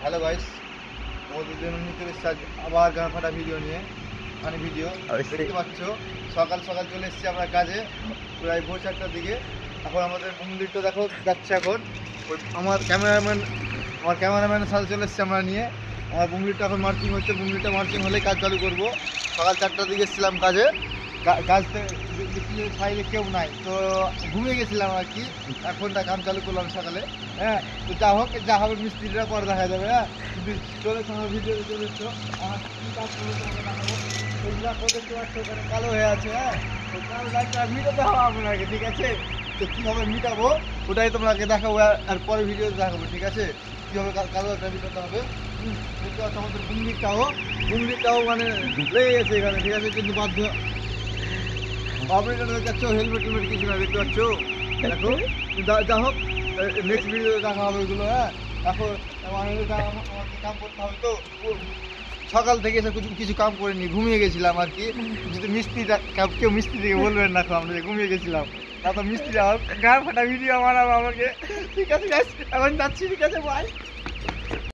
Hello guys, আমাদের জন্য নিতে এসেছি আবার গান ফাটা ভিডিও নিয়ে। মানে ভিডিও দেখতে পাচ্ছ, সকাল সকাল চলে এসেছি আমরা কাজে, প্রায় ভোর 4টার দিকে। এখন আমাদের বুমলিটটা দেখো যাচ্ছে। এখন আমার ক্যামেরাম্যানের সাথে চলে এসেছি আমরা নিয়ে। আমার বুমলিটটা এখন মার্কিং হচ্ছে। বুমলিটটা মার্কিং হলে কাজ চালু করবো। সকাল 4টার দিকে এসেছিলাম কাজে। কাজতে সাইডে কেউ নাই, তো ঘুমিয়ে গেছিলাম আর কি। এখনটা কাম চালু করলাম সকালে। হ্যাঁ, তো যা হবে মিস্ত্রিরা পরে দেখা যাবে। হ্যাঁ, চলে তোমার ভিডিওতে চলে এসছো। আমার কী কাজ করবো তোমাকে দেখাবো। ওইগুলা দেখতে পাচ্ছ ওখানে কালো হয়ে আছে। হ্যাঁ, তো কালো লাইটটা মিটাতে হবে আপনাকে, ঠিক আছে? তো কীভাবে মিটাবো ওটাই তোমাকে দেখাবো, আর পরে ভিডিওতে দেখাবো, ঠিক আছে? কীভাবে কালো একটা মিটাতে হবে। দেখতে পাচ্ছ আমাদের বুমলিটাও মানে লেগে গেছে এখানে, ঠিক আছে? কিন্তু বাধ্য অপারেটর দেখাচ্ছ, হেলমেট কিছু না, দেখতে পাচ্ছ। দেখো যা হোক, নেক্সট ভিডিওতে দেখা হবে ওইগুলো। হ্যাঁ, এখন আমাকে কাম করতে হবে। তো সকাল থেকে এসে কিছু কাম করিনি, ঘুমিয়ে গেছিলাম আর কি। যদি কেউ মিস্ত্রি থেকে বলবেন না, আমরা ঘুমিয়ে গেছিলাম। তারপর মিস্ত্রি আমার গায়ে ফাটা ভিডিও বানাবো আমাকে, ঠিক আছে? এখন যাচ্ছি, ঠিক আছে? বাই।